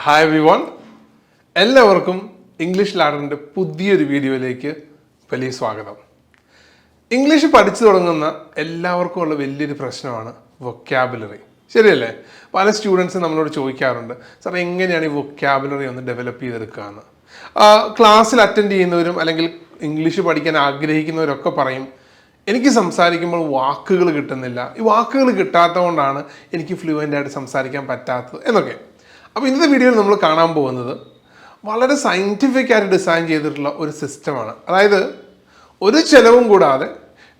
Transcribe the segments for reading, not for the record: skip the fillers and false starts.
Hi everyone, എല്ലാവർക്കും English ലാഡറിൻ്റെ പുതിയൊരു വീഡിയോയിലേക്ക് വലിയ സ്വാഗതം. ഇംഗ്ലീഷ് പഠിച്ചു തുടങ്ങുന്ന എല്ലാവർക്കും ഉള്ള വലിയൊരു പ്രശ്നമാണ് വൊക്കാബുലറി. ശരിയല്ലേ? പല സ്റ്റുഡൻസ് നമ്മളോട് ചോദിക്കാറുണ്ട്, സാർ എങ്ങനെയാണ് ഈ വൊക്കാബുലറി ഒന്ന് ഡെവലപ്പ് ചെയ്തെടുക്കുകയെന്ന്. ക്ലാസ്സിൽ അറ്റൻഡ് ചെയ്യുന്നവരും അല്ലെങ്കിൽ ഇംഗ്ലീഷ് പഠിക്കാൻ ആഗ്രഹിക്കുന്നവരൊക്കെ പറയും, എനിക്ക് സംസാരിക്കുമ്പോൾ വാക്കുകൾ കിട്ടുന്നില്ല, ഈ വാക്കുകൾ കിട്ടാത്തത് കൊണ്ടാണ് എനിക്ക് ഫ്ലുവൻ്റ് ആയിട്ട് സംസാരിക്കാൻ പറ്റാത്തത് എന്നൊക്കെ. അപ്പോൾ ഇന്നത്തെ വീഡിയോയിൽ നമ്മൾ കാണാൻ പോകുന്നത് വളരെ സയൻറ്റിഫിക് ആയിട്ട് ഡിസൈൻ ചെയ്തിട്ടുള്ള ഒരു സിസ്റ്റമാണ്. അതായത് ഒരു ചിലവും കൂടാതെ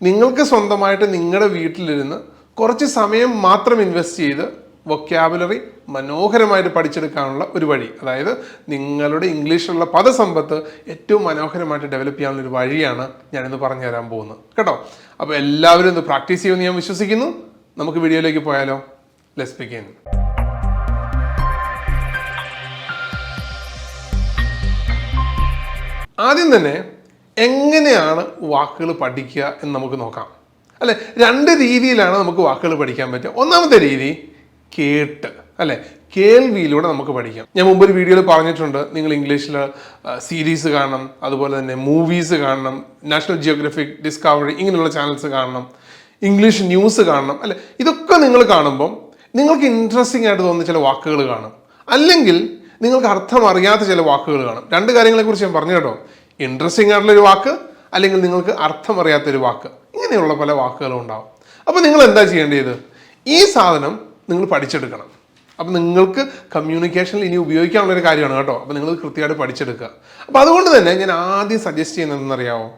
നിങ്ങൾക്ക് സ്വന്തമായിട്ട് നിങ്ങളുടെ വീട്ടിലിരുന്ന് കുറച്ച് സമയം മാത്രം ഇൻവെസ്റ്റ് ചെയ്ത് വൊക്കാബുലറി മനോഹരമായിട്ട് പഠിച്ചെടുക്കാനുള്ള ഒരു വഴി. അതായത് നിങ്ങളുടെ ഇംഗ്ലീഷിലുള്ള പദസമ്പത്ത് ഏറ്റവും മനോഹരമായിട്ട് ഡെവലപ്പ് ചെയ്യാനുള്ള ഒരു വഴിയാണ് ഞാനിന്ന് പറഞ്ഞു തരാൻ പോകുന്നത് കേട്ടോ. അപ്പോൾ എല്ലാവരും ഇത് പ്രാക്ടീസ് ചെയ്യുമെന്ന് ഞാൻ വിശ്വസിക്കുന്നു. നമുക്ക് വീഡിയോയിലേക്ക് പോയാലോ? Let's begin. ആദ്യം തന്നെ എങ്ങനെയാണ് വാക്കുകൾ പഠിക്കുക എന്ന് നമുക്ക് നോക്കാം. അല്ലെ, രണ്ട് രീതിയിലാണ് നമുക്ക് വാക്കുകൾ പഠിക്കാൻ പറ്റുക. ഒന്നാമത്തെ രീതി കേട്ട്, അല്ലെ, കേൾവിയിലൂടെ നമുക്ക് പഠിക്കാം. ഞാൻ മുമ്പൊരു വീഡിയോയിൽ പറഞ്ഞിട്ടുണ്ട്, നിങ്ങൾ ഇംഗ്ലീഷിൽ സീരീസ് കാണണം, അതുപോലെ തന്നെ മൂവീസ് കാണണം, നാഷണൽ ജിയോഗ്രഫിക്, ഡിസ്കവറി ഇങ്ങനെയുള്ള ചാനൽസ് കാണണം, ഇംഗ്ലീഷ് ന്യൂസ് കാണണം. അല്ലെ, ഇതൊക്കെ നിങ്ങൾ കാണുമ്പം നിങ്ങൾക്ക് ഇൻട്രസ്റ്റിംഗ് ആയിട്ട് തോന്നുന്ന ചില വാക്കുകൾ കാണും, അല്ലെങ്കിൽ നിങ്ങൾക്ക് അർത്ഥം അറിയാത്ത ചില വാക്കുകൾ കാണും. രണ്ട് കാര്യങ്ങളെക്കുറിച്ച് ഞാൻ പറഞ്ഞു കേട്ടോ. ഇൻട്രസ്റ്റിംഗ് ആയിട്ടുള്ളൊരു വാക്ക്, അല്ലെങ്കിൽ നിങ്ങൾക്ക് അർത്ഥം അറിയാത്തൊരു വാക്ക്, ഇങ്ങനെയുള്ള പല വാക്കുകളും ഉണ്ടാവും. അപ്പോൾ നിങ്ങൾ എന്താ ചെയ്യേണ്ടത്? ഈ സാധനം നിങ്ങൾ പഠിച്ചെടുക്കണം. അപ്പം നിങ്ങൾക്ക് കമ്മ്യൂണിക്കേഷനിൽ ഇനി ഉപയോഗിക്കാനുള്ളൊരു കാര്യമാണ് കേട്ടോ. അപ്പോൾ നിങ്ങൾ കൃത്യമായിട്ട് പഠിച്ചെടുക്കുക. അപ്പോൾ അതുകൊണ്ട് തന്നെ ഞാൻ ആദ്യം സജസ്റ്റ് ചെയ്യുന്നതെന്ന് അറിയാമോ,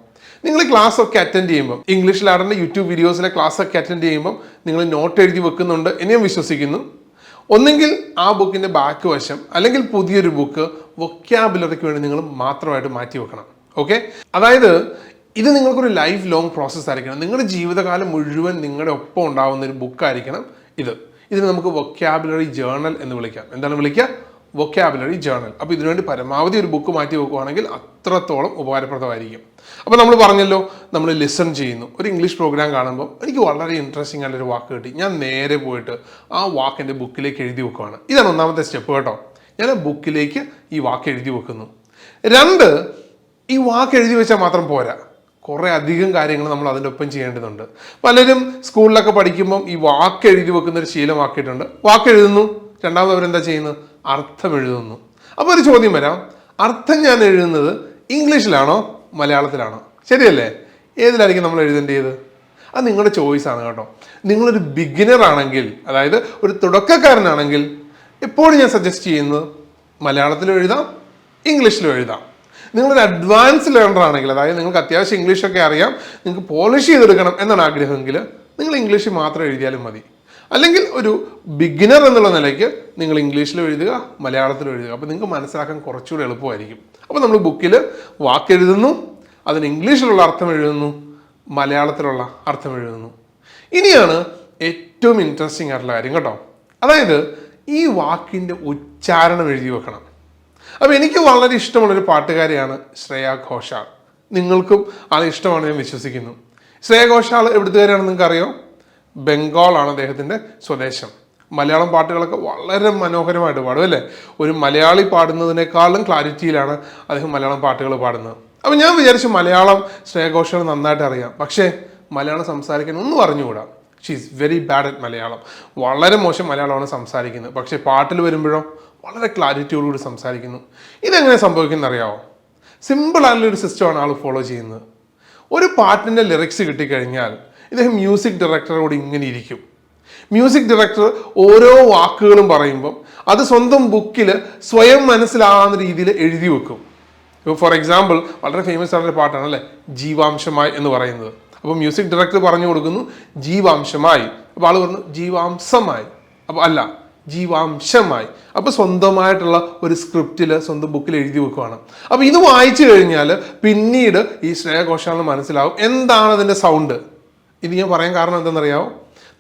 നിങ്ങൾ ക്ലാസ് ഒക്കെ അറ്റൻഡ് ചെയ്യുമ്പോൾ, ഇംഗ്ലീഷ് ലാഡറിൻ്റെ യൂട്യൂബ് വീഡിയോസിലെ ക്ലാസ് ഒക്കെ അറ്റൻഡ് ചെയ്യുമ്പോൾ നിങ്ങൾ നോട്ട് എഴുതി വെക്കുന്നുണ്ട് എന്ന് ഞാൻ വിശ്വസിക്കുന്നു. ഒന്നെങ്കിൽ ആ ബുക്കിൻ്റെ ബാക്ക് വശം, അല്ലെങ്കിൽ പുതിയൊരു ബുക്ക് വൊക്കാബുലറിക്ക് വേണ്ടി നിങ്ങൾ മാത്രമായിട്ട് മാറ്റി വെക്കണം. ഓക്കെ? അതായത് ഇത് നിങ്ങൾക്കൊരു ലൈഫ് ലോങ് പ്രോസസ്സ് ആയിരിക്കണം. നിങ്ങളുടെ ജീവിതകാലം മുഴുവൻ നിങ്ങളുടെ ഒപ്പം ഉണ്ടാവുന്ന ഒരു ബുക്കായിരിക്കണം ഇത്. ഇതിന് നമുക്ക് വൊക്കാബുലറി ജേർണൽ എന്ന് വിളിക്കാം. എന്താണ് വിളിക്കുക? Vocabulary journal. അപ്പോൾ ഇതിനുവേണ്ടി പരമാവധി ഒരു ബുക്ക് മാറ്റി വെക്കുകയാണെങ്കിൽ അത്രത്തോളം ഉപകാരപ്രദമായിരിക്കും. അപ്പോൾ നമ്മൾ പറഞ്ഞല്ലോ, നമ്മൾ ലിസൺ ചെയ്യുന്നു. ഒരു ഇംഗ്ലീഷ് പ്രോഗ്രാം കാണുമ്പോൾ എനിക്ക് വളരെ ഇൻട്രസ്റ്റിംഗ് ആയിട്ടൊരു വാക്ക് കിട്ടി, ഞാൻ നേരെ പോയിട്ട് ആ വാക്ക് എൻ്റെ ബുക്കിലേക്ക് എഴുതി വെക്കുകയാണ്. ഇതാണ് ഒന്നാമത്തെ സ്റ്റെപ്പ് കേട്ടോ. ഞാൻ ബുക്കിലേക്ക് ഈ വാക്ക് എഴുതി വെക്കുന്നു. രണ്ട്, ഈ വാക്ക് എഴുതി വെച്ചാൽ മാത്രം പോരാ, കുറേ അധികം കാര്യങ്ങൾ നമ്മൾ അതിൻ്റെ ഒപ്പം ചെയ്യേണ്ടതുണ്ട്. പലരും സ്കൂളിലൊക്കെ പഠിക്കുമ്പം ഈ വാക്ക് എഴുതി വെക്കുന്ന ഒരു ശീലമാക്കിയിട്ടുണ്ട്. വാക്ക് എഴുതുന്നു, രണ്ടാമത് അവരെന്താ ചെയ്യുന്നത്? അർത്ഥം എഴുതുന്നു. അപ്പോൾ ഒരു ചോദ്യം വരാം, അർത്ഥം ഞാൻ എഴുതുന്നത് ഇംഗ്ലീഷിലാണോ മലയാളത്തിലാണോ? ശരിയല്ലേ? ഏതിലായിരിക്കും നമ്മൾ എഴുതേണ്ടത്? അത് നിങ്ങളുടെ ചോയ്സാണ് കേട്ടോ. നിങ്ങളൊരു ബിഗിനർ ആണെങ്കിൽ, അതായത് ഒരു തുടക്കക്കാരനാണെങ്കിൽ, എപ്പോഴും ഞാൻ സജസ്റ്റ് ചെയ്യുന്നത് മലയാളത്തിലും എഴുതാം, ഇംഗ്ലീഷിലും എഴുതാം. നിങ്ങളൊരു അഡ്വാൻസ് ലേണർ ആണെങ്കിൽ, അതായത് നിങ്ങൾക്ക് അത്യാവശ്യം ഇംഗ്ലീഷൊക്കെ അറിയാം, നിങ്ങൾക്ക് പോളിഷ് ചെയ്തെടുക്കണം എന്നാണ് ആഗ്രഹമെങ്കിൽ നിങ്ങൾ ഇംഗ്ലീഷിൽ മാത്രം എഴുതിയാലും മതി. അല്ലെങ്കിൽ ഒരു ബിഗിനർ എന്നുള്ള നിലയ്ക്ക് നിങ്ങൾ ഇംഗ്ലീഷിലും എഴുതുക, മലയാളത്തിലും എഴുതുക. അപ്പോൾ നിങ്ങൾക്ക് മനസ്സിലാക്കാൻ കുറച്ചുകൂടി എളുപ്പമായിരിക്കും. അപ്പോൾ നമ്മൾ ബുക്കിൽ വാക്ക് എഴുതുന്നു, അതിന് ഇംഗ്ലീഷിലുള്ള അർത്ഥം എഴുതുന്നു, മലയാളത്തിലുള്ള അർത്ഥം എഴുതുന്നു. ഇനിയാണ് ഏറ്റവും ഇൻട്രസ്റ്റിംഗ് ആയിട്ടുള്ള കാര്യം കേട്ടോ. അതായത് ഈ വാക്കിൻ്റെ ഉച്ചാരണം എഴുതി വെക്കണം. അപ്പോൾ എനിക്ക് വളരെ ഇഷ്ടമുള്ളൊരു പാട്ടുകാരിയാണ് ശ്രേയ ഘോഷാൽ. നിങ്ങൾക്കും അത് ഇഷ്ടമാണ് ഞാൻ വിശ്വസിക്കുന്നു. ശ്രേയ ഘോഷാൽ എവിടുത്തുകാരിയാണെന്ന് നിങ്ങൾക്ക് അറിയോ? ബംഗാളാണ് അദ്ദേഹത്തിൻ്റെ സ്വദേശം. മലയാളം പാട്ടുകളൊക്കെ വളരെ മനോഹരമായിട്ട് പാടും, അല്ലേ? ഒരു മലയാളി പാടുന്നതിനേക്കാളും ക്ലാരിറ്റിയിലാണ് അദ്ദേഹം മലയാളം പാട്ടുകൾ പാടുന്നത്. അപ്പോൾ ഞാൻ വിചാരിച്ചു മലയാളം ശ്രേയ ഘോഷാൽ നന്നായിട്ട് അറിയാം, പക്ഷേ മലയാളം സംസാരിക്കാൻ ഒന്നും അറിഞ്ഞുകൂടാ. She is very bad at Malayalam. വളരെ മോശം മലയാളമാണ് സംസാരിക്കുന്നത്. പക്ഷേ പാട്ടിൽ വരുമ്പോഴോ വളരെ ക്ലാരിറ്റിയോടുകൂടി സംസാരിക്കുന്നു. ഇതെങ്ങനെ സംഭവിക്കുന്നത് അറിയാമോ? സിമ്പിളായിട്ടുള്ളൊരു സിസ്റ്റമാണ് ആൾ ഫോളോ ചെയ്യുന്നത്. ഒരു പാട്ടിൻ്റെ ലിറിക്സ് കിട്ടിക്കഴിഞ്ഞാൽ ഇദ്ദേഹം മ്യൂസിക് ഡയറക്ടറോട് ഇങ്ങനെ ഇരിക്കും. മ്യൂസിക് ഡയറക്ടർ ഓരോ വാക്കുകളും പറയുമ്പം അത് സ്വന്തം ബുക്കിൽ സ്വയം മനസ്സിലാവുന്ന രീതിയിൽ എഴുതി വെക്കും. ഇപ്പോൾ ഫോർ എക്സാമ്പിൾ, വളരെ ഫേമസ് ആയിട്ടുള്ള പാട്ടാണ് അല്ലേ ജീവാംശമായി എന്ന് പറയുന്നത്. അപ്പോൾ മ്യൂസിക് ഡയറക്ടർ പറഞ്ഞു കൊടുക്കുന്നു ജീവാംശമായി. അപ്പോൾ ആൾ പറഞ്ഞു ജീവാംശമായി, അപ്പോൾ അല്ല ജീവാംശമായി. അപ്പോൾ സ്വന്തമായിട്ടുള്ള ഒരു സ്ക്രിപ്റ്റിൽ സ്വന്തം ബുക്കിൽ എഴുതി വെക്കുവാണ്. അപ്പോൾ ഇത് വായിച്ചു കഴിഞ്ഞാൽ പിന്നീട് ഈ ശ്രേയ ഘോഷാലിന് മനസ്സിലാവും എന്താണ് അതിൻ്റെ സൗണ്ട്. ഇത് ഞാൻ പറയാൻ കാരണം എന്താണെന്നറിയാമോ?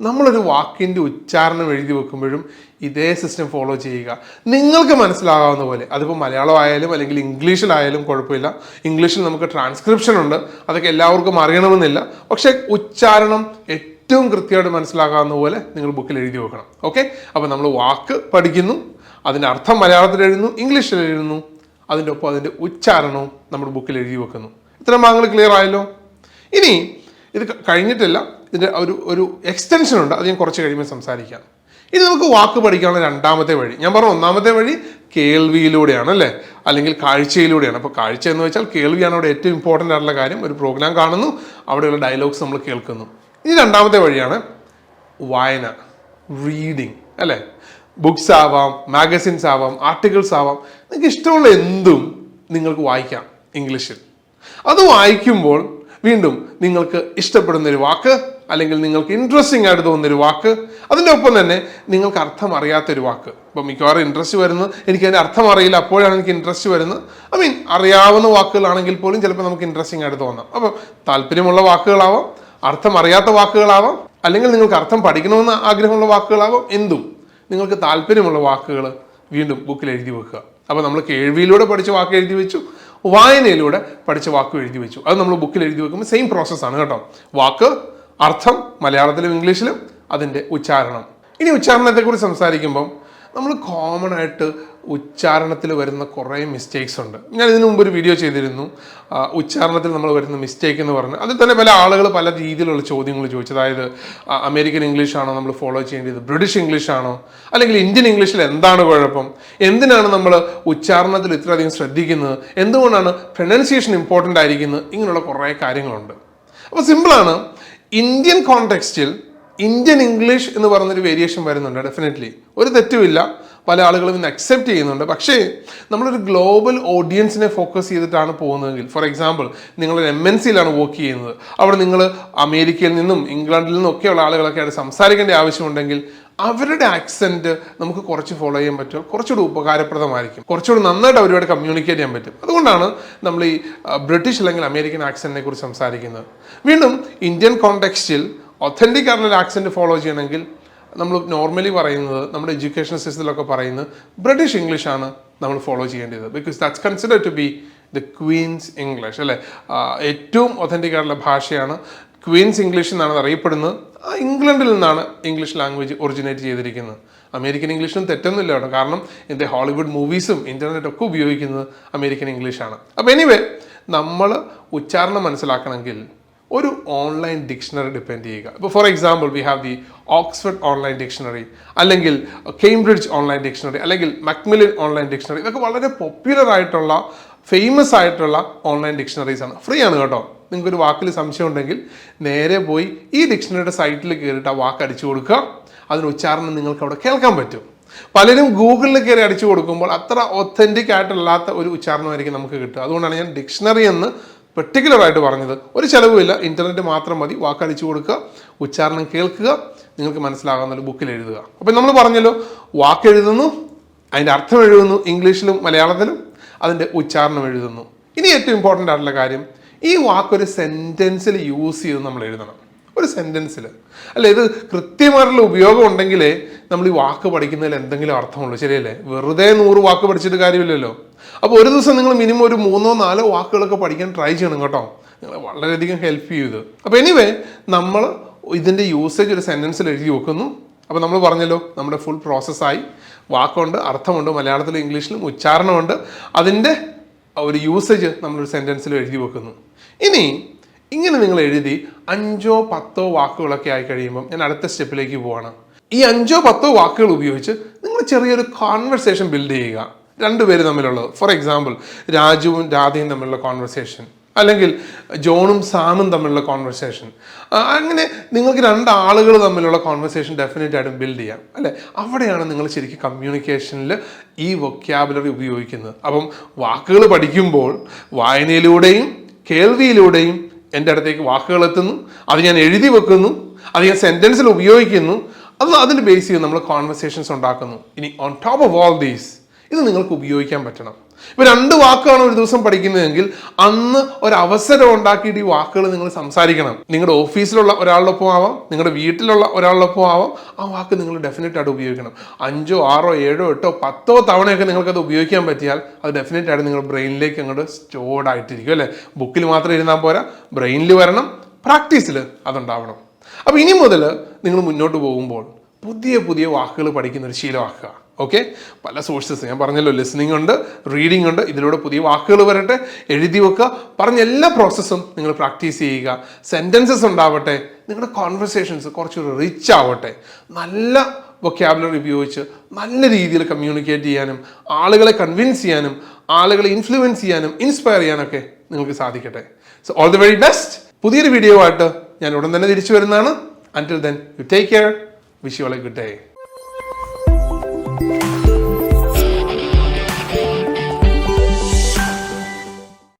നമ്മളൊരു വാക്കിൻ്റെ ഉച്ചാരണം എഴുതി വെക്കുമ്പോഴും ഇതേ സിസ്റ്റം ഫോളോ ചെയ്യുക. നിങ്ങൾക്ക് മനസ്സിലാകാവുന്ന പോലെ, അതിപ്പോൾ മലയാളം ആയാലും അല്ലെങ്കിൽ ഇംഗ്ലീഷിലായാലും കുഴപ്പമില്ല. ഇംഗ്ലീഷിൽ നമുക്ക് ട്രാൻസ്ക്രിപ്ഷൻ ഉണ്ട്, അതൊക്കെ എല്ലാവർക്കും അറിയണമെന്നില്ല. പക്ഷേ ഉച്ചാരണം ഏറ്റവും കൃത്യമായിട്ട് മനസ്സിലാകാവുന്ന പോലെ നിങ്ങൾ ബുക്കിൽ എഴുതി വെക്കണം. ഓക്കെ? അപ്പോൾ നമ്മൾ വാക്ക് പഠിക്കുന്നു, അതിൻ്റെ അർത്ഥം മലയാളത്തിൽ എഴുതുന്നു, ഇംഗ്ലീഷിൽ എഴുതുന്നു, അതിൻ്റെ ഒപ്പം അതിൻ്റെ ഉച്ചാരണവും നമ്മുടെ ബുക്കിൽ എഴുതി വെക്കുന്നു. ഇത്തരം ഭാഗങ്ങൾ ക്ലിയർ ആയല്ലോ. ഇനി ഇത് കഴിഞ്ഞിട്ടില്ല, ഇതിൻ്റെ ഒരു എക്സ്റ്റൻഷൻ ഉണ്ട്, അത് ഞാൻ കുറച്ച് കഴിയുമ്പോൾ സംസാരിക്കാം. ഇനി നമുക്ക് വാക്ക് പഠിക്കാനുള്ള രണ്ടാമത്തെ വഴി, ഞാൻ പറഞ്ഞു ഒന്നാമത്തെ വഴി കേൾവിയിലൂടെയാണ് അല്ലേ, അല്ലെങ്കിൽ കാഴ്ചയിലൂടെയാണ്. അപ്പോൾ കാഴ്ച എന്ന് വെച്ചാൽ കേൾവിയാണ് അവിടെ ഏറ്റവും ഇമ്പോർട്ടൻ്റ് ആയിട്ടുള്ള കാര്യം. ഒരു പ്രോഗ്രാം കാണുന്നു, അവിടെയുള്ള ഡയലോഗ്സ് നമ്മൾ കേൾക്കുന്നു. ഇനി രണ്ടാമത്തെ വഴിയാണ് വായന, റീഡിങ് അല്ലേ. ബുക്സ് ആവാം, മാഗസിൻസ് ആവാം, ആർട്ടിക്കിൾസ് ആവാം, നിങ്ങൾക്ക് ഇഷ്ടമുള്ള എന്തും നിങ്ങൾക്ക് വായിക്കാം ഇംഗ്ലീഷിൽ. അത് വായിക്കുമ്പോൾ വീണ്ടും നിങ്ങൾക്ക് ഇഷ്ടപ്പെടുന്നൊരു വാക്ക്, അല്ലെങ്കിൽ നിങ്ങൾക്ക് ഇൻട്രസ്റ്റിംഗ് ആയിട്ട് തോന്നുന്നൊരു വാക്ക്, അതിൻ്റെ ഒപ്പം തന്നെ നിങ്ങൾക്ക് അർത്ഥം അറിയാത്തൊരു വാക്ക്. ഇപ്പം മിക്കവാറും ഇൻട്രസ്റ്റ് വരുന്നത് എനിക്കതിൻ്റെ അർത്ഥം അറിയില്ല, അപ്പോഴാണ് എനിക്ക് ഇൻട്രസ്റ്റ് വരുന്നത്. അറിയാവുന്ന വാക്കുകളാണെങ്കിൽ പോലും ചിലപ്പോൾ നമുക്ക് ഇൻട്രസ്റ്റിംഗ് ആയിട്ട് തോന്നാം. അപ്പം താല്പര്യമുള്ള വാക്കുകളാവാം, അർത്ഥം അറിയാത്ത വാക്കുകളാവാം, അല്ലെങ്കിൽ നിങ്ങൾക്ക് അർത്ഥം പഠിക്കണമെന്ന് ആഗ്രഹമുള്ള വാക്കുകളാവാം. എന്തും നിങ്ങൾക്ക് താല്പര്യമുള്ള വാക്കുകൾ വീണ്ടും ബുക്കിൽ എഴുതി വെക്കുക. അപ്പോൾ നമ്മൾ കേൾവിയിലൂടെ പഠിച്ച വാക്ക് എഴുതി വെച്ചു, വായനയിലൂടെ പഠിച്ച വാക്ക് എഴുതി വെച്ചു. അത് നമ്മൾ ബുക്കിൽ എഴുതി വെക്കുമ്പോൾ സെയിം പ്രോസസ്സാണ് കേട്ടോ. വാക്ക്, അർത്ഥം മലയാളത്തിലും ഇംഗ്ലീഷിലും, അതിൻ്റെ ഉച്ചാരണം. ഇനി ഉച്ചാരണത്തെക്കുറിച്ച് സംസാരിക്കുമ്പം നമ്മൾ കോമൺ ആയിട്ട് ഉച്ചാരണത്തിൽ വരുന്ന കുറേ മിസ്റ്റേക്സ് ഉണ്ട്. ഞാൻ ഇതിനു മുമ്പ് ഒരു വീഡിയോ ചെയ്തിരുന്നു, ഉച്ചാരണത്തിൽ നമ്മൾ വരുന്ന മിസ്റ്റേക്ക് എന്ന് പറഞ്ഞാൽ. അതിൽ തന്നെ പല ആളുകൾ പല രീതിയിലുള്ള ചോദ്യങ്ങൾ ചോദിച്ചു. അതായത് അമേരിക്കൻ ഇംഗ്ലീഷാണോ നമ്മൾ ഫോളോ ചെയ്യേണ്ടത്, ബ്രിട്ടീഷ് ഇംഗ്ലീഷാണോ, അല്ലെങ്കിൽ ഇന്ത്യൻ ഇംഗ്ലീഷിൽ എന്താണ് കുഴപ്പം, എന്തിനാണ് നമ്മൾ ഉച്ചാരണത്തിൽ ഇത്രയധികം ശ്രദ്ധിക്കുന്നത്, എന്തുകൊണ്ടാണ് പ്രൊനൗൺസിയേഷൻ ഇമ്പോർട്ടൻ്റ് ആയിരിക്കുന്നത്, ഇങ്ങനെയുള്ള കുറേ കാര്യങ്ങളുണ്ട്. അപ്പോൾ സിമ്പിളാണ്, ഇന്ത്യൻ കോണ്ടെക്സ്റ്റിൽ ഇന്ത്യൻ ഇംഗ്ലീഷ് എന്ന് പറഞ്ഞൊരു വേരിയേഷൻ വരുന്നുണ്ട്. ഡെഫിനറ്റ്ലി ഒരു തെറ്റുമില്ല, പല ആളുകളും ഇന്ന് അക്സെപ്റ്റ് ചെയ്യുന്നുണ്ട്. പക്ഷേ നമ്മളൊരു ഗ്ലോബൽ ഓഡിയൻസിനെ ഫോക്കസ് ചെയ്തിട്ടാണ് പോകുന്നതെങ്കിൽ, ഫോർ എക്സാമ്പിൾ നിങ്ങളൊരു MNCയിലാണ് വർക്ക് ചെയ്യുന്നത്, അവിടെ നിങ്ങൾ അമേരിക്കയിൽ നിന്നും ഇംഗ്ലണ്ടിൽ നിന്നും ഒക്കെയുള്ള ആളുകളൊക്കെ ആയിട്ട് സംസാരിക്കേണ്ട ആവശ്യമുണ്ടെങ്കിൽ അവരുടെ ആക്സെൻറ്റ് നമുക്ക് കുറച്ച് ഫോളോ ചെയ്യാൻ പറ്റും, കുറച്ചുകൂടി ഉപകാരപ്രദമായിരിക്കും, കുറച്ചുകൂടി നന്നായിട്ട് അവരുമായിട്ട് കമ്മ്യൂണിക്കേറ്റ് ചെയ്യാൻ പറ്റും. അതുകൊണ്ടാണ് നമ്മൾ ഈ ബ്രിട്ടീഷ് അല്ലെങ്കിൽ അമേരിക്കൻ ആക്സെൻറ്റിനെ കുറിച്ച് സംസാരിക്കുന്നത്. വീണ്ടും ഇന്ത്യൻ കോണ്ടെക്സ്റ്റിൽ ഒത്തൻറ്റിക് ആയിട്ടുള്ള ആക്സെൻറ്റ് ഫോളോ ചെയ്യണമെങ്കിൽ നമ്മൾ നോർമലി പറയുന്നത്, നമ്മുടെ എഡ്യൂക്കേഷൻ സിസ്റ്റത്തിലൊക്കെ പറയുന്നത് ബ്രിട്ടീഷ് ഇംഗ്ലീഷാണ് നമ്മൾ ഫോളോ ചെയ്യേണ്ടത്. Because that's considered to be the queen's English അല്ലേ. ഏറ്റവും ഒത്തൻറ്റിക് ആയിട്ടുള്ള ഭാഷയാണ് ക്വീൻസ് ഇംഗ്ലീഷ് എന്നാണ് അറിയപ്പെടുന്നത്. ഇംഗ്ലണ്ടിൽ നിന്നാണ് ഇംഗ്ലീഷ് ലാംഗ്വേജ് ഒറിജിനേറ്റ് ചെയ്തിരിക്കുന്നത്. അമേരിക്കൻ ഇംഗ്ലീഷിനും തെറ്റൊന്നുമില്ല കേട്ടോ, കാരണം ഇതിൻ്റെ ഹോളിവുഡ് മൂവീസും ഇൻ്റർനെറ്റൊക്കെ ഉപയോഗിക്കുന്നത് അമേരിക്കൻ ഇംഗ്ലീഷാണ്. അപ്പോൾ എനിവേ നമ്മൾ ഉച്ചാരണം മനസ്സിലാക്കണമെങ്കിൽ ഒരു ഓൺലൈൻ ഡിക്ഷണറി ഡിപ്പെൻഡ് ചെയ്യുക. ഇപ്പോൾ for example we have the Oxford online dictionary, അല്ലെങ്കിൽ കേംബ്രിഡ്ജ് ഓൺലൈൻ ഡിക്ഷണറി, അല്ലെങ്കിൽ മക്മില്ലൻ ഓൺലൈൻ ഡിക്ഷണറി. ഇതൊക്കെ വളരെ പോപ്പുലർ ആയിട്ടുള്ള ഫേമസ് ആയിട്ടുള്ള ഓൺലൈൻ ഡിക്ഷണറീസ് ആണ്. ഫ്രീ ആണ് കേട്ടോ. നിങ്ങൾക്കൊരു വാക്കിൽ സംശയം ഉണ്ടെങ്കിൽ നേരെ പോയി ഈ ഡിക്ഷണറിയുടെ സൈറ്റിൽ കയറിയിട്ട് ആ വാക്ക് അടിച്ചു കൊടുക്കുക, അതിന് ഉച്ചാരണം നിങ്ങൾക്ക് അവിടെ കേൾക്കാൻ പറ്റും. പലരും ഗൂഗിളിൽ കയറി അടിച്ചു കൊടുക്കുമ്പോൾ അത്ര ഒത്തൻറ്റിക് ആയിട്ടല്ലാത്ത ഒരു ഉച്ചാരണമായിരിക്കും നമുക്ക് കിട്ടുക. അതുകൊണ്ടാണ് ഞാൻ ഡിക്ഷണറി എന്ന് പെർട്ടിക്കുലറായിട്ട് പറഞ്ഞത്. ഒരു ചിലവുമില്ല, ഇൻ്റർനെറ്റ് മാത്രം മതി, വാക്കടിച്ചു കൊടുക്കുക, ഉച്ചാരണം കേൾക്കുക, നിങ്ങൾക്ക് മനസ്സിലാകുന്ന ബുക്കിൽ എഴുതുക. അപ്പം നമ്മൾ പറഞ്ഞല്ലോ, വാക്ക് എഴുതുന്നു, അതിൻ്റെ അർത്ഥം എഴുതുന്നു ഇംഗ്ലീഷിലും മലയാളത്തിലും, അതിൻ്റെ ഉച്ചാരണം എഴുതുന്നു. ഇനി ഏറ്റവും ഇമ്പോർട്ടൻ്റ് ആയിട്ടുള്ള കാര്യം, ഈ വാക്കൊരു സെൻറ്റൻസിൽ യൂസ് ചെയ്ത് നമ്മൾ എഴുതണം. ഒരു സെൻറ്റൻസിൽ അല്ല, ഇത് കൃത്യമായിട്ടുള്ള ഉപയോഗം ഉണ്ടെങ്കിലേ നമ്മൾ ഈ വാക്ക് പഠിക്കുന്നതിൽ എന്തെങ്കിലും അർത്ഥമുള്ളൂ, ശരിയല്ലേ? വെറുതെ 100 വാക്ക് പഠിച്ചിട്ട് കാര്യമില്ലല്ലോ. അപ്പോൾ ഒരു ദിവസം നിങ്ങൾ മിനിമം ഒരു 3-4 വാക്കുകളൊക്കെ പഠിക്കാൻ ട്രൈ ചെയ്യണം കേട്ടോ. നിങ്ങളെ വളരെയധികം ഹെൽപ്പ് ചെയ്തു. അപ്പോൾ എനിവേ നമ്മൾ ഇതിൻ്റെ യൂസേജ് ഒരു സെൻറ്റൻസിൽ എഴുതി വെക്കുന്നു. അപ്പോൾ നമ്മൾ പറഞ്ഞല്ലോ, നമ്മുടെ ഫുൾ പ്രോസസ്സായി. വാക്കുണ്ട്, അർത്ഥമുണ്ട്, മലയാളത്തിലും ഇംഗ്ലീഷിലും ഉച്ചാരണമുണ്ട്, അതിൻ്റെ ഒരു യൂസേജ് നമ്മളൊരു സെൻറ്റൻസിൽ എഴുതി വെക്കുന്നു. ഇനി ഇങ്ങനെ നിങ്ങൾ എഴുതി 5-10 വാക്കുകളൊക്കെ ആയി കഴിയുമ്പം ഞാൻ അടുത്ത സ്റ്റെപ്പിലേക്ക് പോവാണ്. ഈ 5-10 വാക്കുകൾ ഉപയോഗിച്ച് നിങ്ങൾ ചെറിയൊരു കോൺവെർസേഷൻ ബിൽഡ് ചെയ്യുക, രണ്ടുപേര് തമ്മിലുള്ളത്. ഫോർ എക്സാമ്പിൾ രാജുവും രാധയും തമ്മിലുള്ള കോൺവെർസേഷൻ, അല്ലെങ്കിൽ ജോണും സാമും തമ്മിലുള്ള കോൺവെർസേഷൻ. അങ്ങനെ നിങ്ങൾക്ക് 2 ആളുകൾ തമ്മിലുള്ള കോൺവെർസേഷൻ ഡെഫിനറ്റ് ആയിട്ടും ബിൽഡ് ചെയ്യാം അല്ലേ. അവിടെയാണ് നിങ്ങൾ ശരിക്കും കമ്മ്യൂണിക്കേഷനിൽ ഈ വൊക്കാബുലറി ഉപയോഗിക്കുന്നത്. അപ്പം വാക്കുകൾ പഠിക്കുമ്പോൾ വായനയിലൂടെയും കേൾവിയിലൂടെയും എൻ്റെ അടുത്തേക്ക് വാക്കുകൾ എത്തുന്നു, അത് ഞാൻ എഴുതി വെക്കുന്നു, അത് ഞാൻ സെൻറ്റൻസിൽ ഉപയോഗിക്കുന്നു, അതിന് ബേസ് ചെയ്ത് നമ്മൾ കോൺവെർസേഷൻസ് ഉണ്ടാക്കുന്നു. ഇനി on top of all these ഇത് നിങ്ങൾക്ക് ഉപയോഗിക്കാൻ പറ്റണം. ഇപ്പോൾ 2 വാക്കാണ് ഒരു ദിവസം പഠിക്കുന്നതെങ്കിൽ അന്ന് ഒരു അവസരം ഉണ്ടാക്കിയിട്ട് ഈ വാക്കുകൾ നിങ്ങൾ സംസാരിക്കണം. നിങ്ങളുടെ ഓഫീസിലുള്ള ഒരാളോടൊപ്പം ആവാം, നിങ്ങളുടെ വീട്ടിലുള്ള ഒരാളോടൊപ്പം ആവാം. ആ വാക്ക് നിങ്ങൾ ഡെഫിനറ്റ് ആയിട്ട് ഉപയോഗിക്കണം. 5, 6, 7, 8, 10 തവണയൊക്കെ നിങ്ങൾക്കത് ഉപയോഗിക്കാൻ പറ്റിയാൽ അത് ഡെഫിനറ്റ് ആയിട്ട് നിങ്ങളുടെ ബ്രെയിനിലേക്ക് അങ്ങോട്ട് സ്റ്റോർഡ് ആയിട്ടിരിക്കും അല്ലേ. ബുക്കിൽ മാത്രം ഇരുന്നാൽ പോരാ, ബ്രെയിനിൽ വരണം, പ്രാക്ടീസിൽ അതുണ്ടാവണം. അപ്പോൾ ഇനി മുതൽ നിങ്ങൾ മുന്നോട്ട് പോകുമ്പോൾ പുതിയ പുതിയ വാക്കുകൾ പഠിക്കുന്ന ഒരു ശീലമാക്കുക. ഓക്കെ, പല സോഴ്സസ് ഞാൻ പറഞ്ഞല്ലോ, ലിസണിങ് ഉണ്ട്, റീഡിംഗ് ഉണ്ട്. ഇതിലൂടെ പുതിയ വാക്കുകൾ വരട്ടെ, എഴുതി വെക്കുക. പറഞ്ഞ എല്ലാ പ്രോസസ്സും നിങ്ങൾ പ്രാക്ടീസ് ചെയ്യുക. സെൻറ്റൻസസ് ഉണ്ടാവട്ടെ, നിങ്ങളുടെ കോൺവെർസേഷൻസ് കുറച്ചുകൂടി റിച്ച് ആവട്ടെ. നല്ല വൊക്കാബുലറി ഉപയോഗിച്ച് നല്ല രീതിയിൽ കമ്മ്യൂണിക്കേറ്റ് ചെയ്യാനും ആളുകളെ കൺവിൻസ് ചെയ്യാനും ആളുകളെ ഇൻഫ്ലുവൻസ് ചെയ്യാനും ഇൻസ്പയർ ചെയ്യാനൊക്കെ നിങ്ങൾക്ക് സാധിക്കട്ടെ. So all the very best. പുതിയൊരു വീഡിയോ ആയിട്ട് ഞാൻ ഉടൻ തന്നെ തിരിച്ചു വരുന്നതാണ്. Until then, you take care. Wish you all a good day.